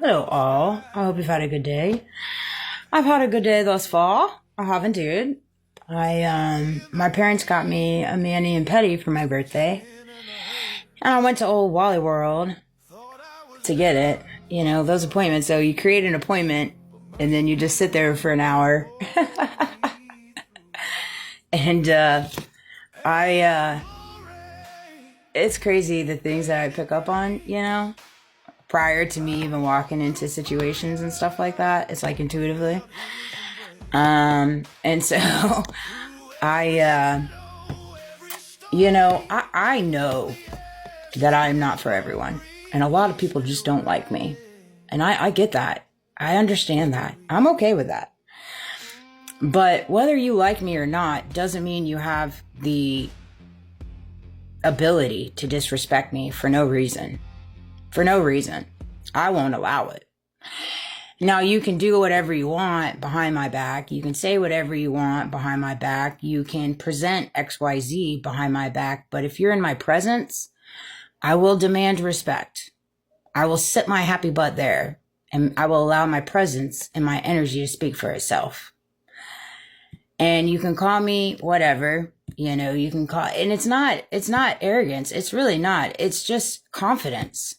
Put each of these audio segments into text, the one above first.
Hello, all. I hope you've had a good day. I've had a good day thus far. I have indeed. My parents got me a mani and pedi for my birthday, and I went to old Wally World to get it. You know, those appointments. So you create an appointment, and then you just sit there for an hour. and I, it's crazy the things that I pick up on. Prior to me even walking into situations and stuff like that. It's like intuitively. And so I, I know that I'm not for everyone. And a lot of people just don't like me. And I get that. I understand that. I'm okay with that. But whether you like me or not doesn't mean you have the ability to disrespect me for no reason. For no reason. I won't allow it. Now, you can do whatever you want behind my back. You can say whatever you want behind my back. You can present XYZ behind my back. But if you're in my presence, I will demand respect. I will sit my happy butt there, and I will allow my presence and my energy to speak for itself. And you can call me whatever, you can call, and it's not arrogance. It's really not. It's just confidence.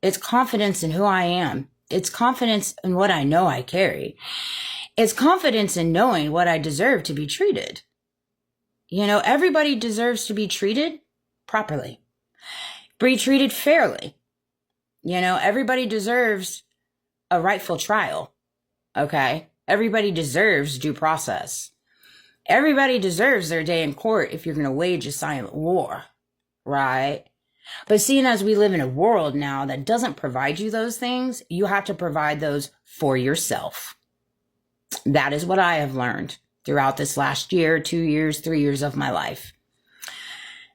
It's confidence in who I am. It's confidence in what I know I carry. It's confidence in knowing what I deserve to be treated. Everybody deserves to be treated properly, be treated fairly. Everybody deserves a rightful trial. Okay. Everybody deserves due process. Everybody deserves their day in court if you're going to wage a silent war, right? But seeing as we live in a world now that doesn't provide you those things, you have to provide those for yourself. That is what I have learned throughout this last year, 2 years, 3 years of my life.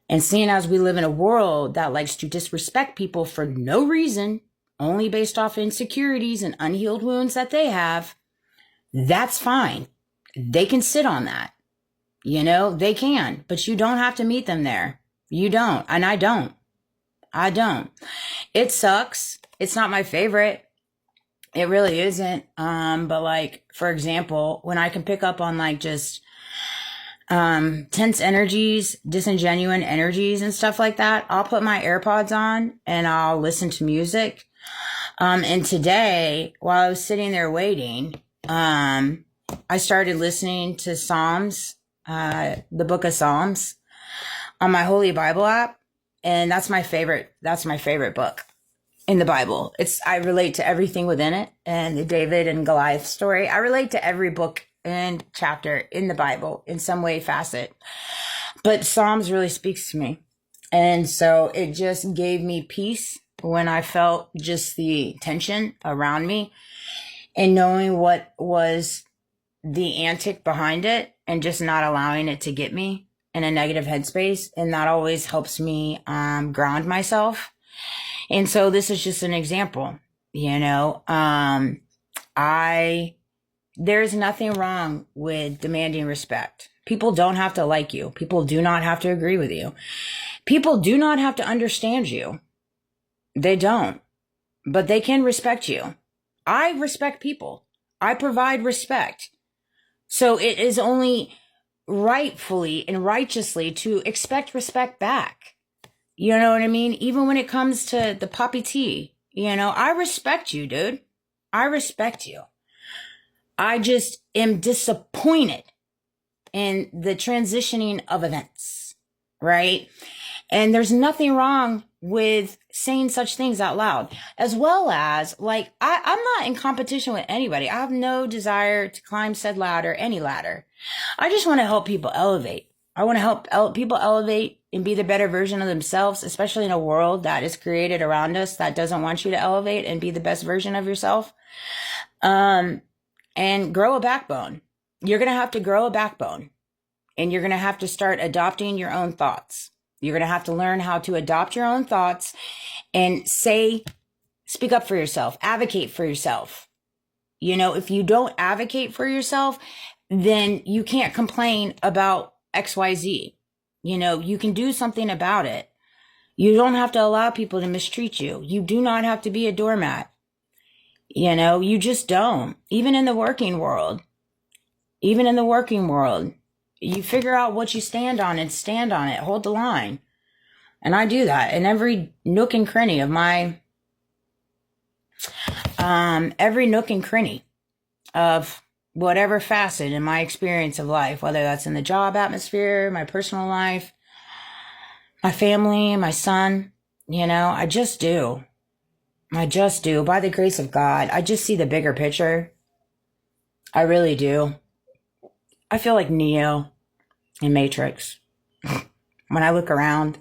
And seeing as we live in a world that likes to disrespect people for no reason, only based off insecurities and unhealed wounds that they have, that's fine. They can sit on that. They can, but you don't have to meet them there. You don't, and I don't. It sucks. It's not my favorite. It really isn't. But like, for example, when I can pick up on like just tense energies, disingenuine energies and stuff like that, I'll put my AirPods on and I'll listen to music. And today, while I was sitting there waiting, I started listening to Psalms, the book of Psalms on my Holy Bible app. And that's my favorite book in the Bible. I relate to everything within it, and the David and Goliath story. I relate to every book and chapter in the Bible in some way, facet. But Psalms really speaks to me. And so it just gave me peace when I felt just the tension around me and knowing what was the antic behind it and just not allowing it to get me in a negative headspace. And that always helps me ground myself. And so this is just an example, there's nothing wrong with demanding respect. People don't have to like you. People do not have to agree with you. People do not have to understand you. They don't, but they can respect you. I respect people. I provide respect. So it is only rightfully and righteously to expect respect back. You know what I mean? Even when it comes to the poppy tea, I respect you, dude. I respect you. I just am disappointed in the transitioning of events, right? And there's nothing wrong with saying such things out loud, as well as like, I'm not in competition with anybody. I have no desire to climb said ladder, any ladder. I just want to help people elevate. I want to help people elevate and be the better version of themselves, especially in a world that is created around us that doesn't want you to elevate and be the best version of yourself. And grow a backbone. You're going to have to grow a backbone, and you're going to have to start adopting your own thoughts. You're going to have to learn how to adopt your own thoughts and speak up for yourself, advocate for yourself. If you don't advocate for yourself, then you can't complain about XYZ. You can do something about it. You don't have to allow people to mistreat you. You do not have to be a doormat. You know, you just don't. Even in the working world, you figure out what you stand on and stand on it, hold the line. And I do that in every nook and cranny of my, every nook and cranny of whatever facet in my experience of life, whether that's in the job atmosphere, my personal life, my family, my son, you know, I just do. I just do. By the grace of God, I just see the bigger picture. I really do. I feel like Neo in Matrix. When I look around,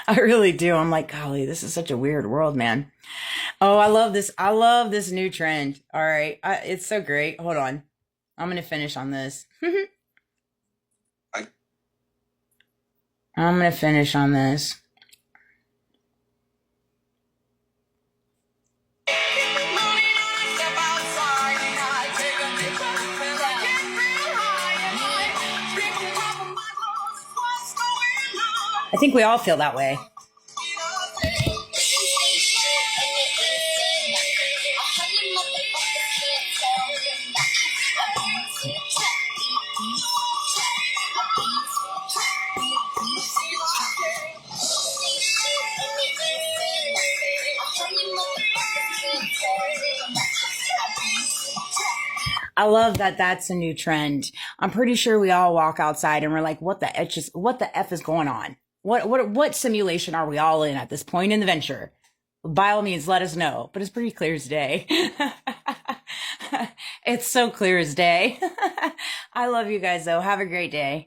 I really do. I'm like, golly, this is such a weird world, man. Oh, I love this. I love this new trend. All right. It's so great. Hold on. I'm going to finish on this. I'm going to finish on this. I think we all feel that way. I love that that's a new trend. I'm pretty sure we all walk outside and we're like, what the F is going on? What simulation are we all in at this point in the venture? By all means, let us know. But it's pretty clear as day. It's so clear as day. I love you guys though. Have a great day.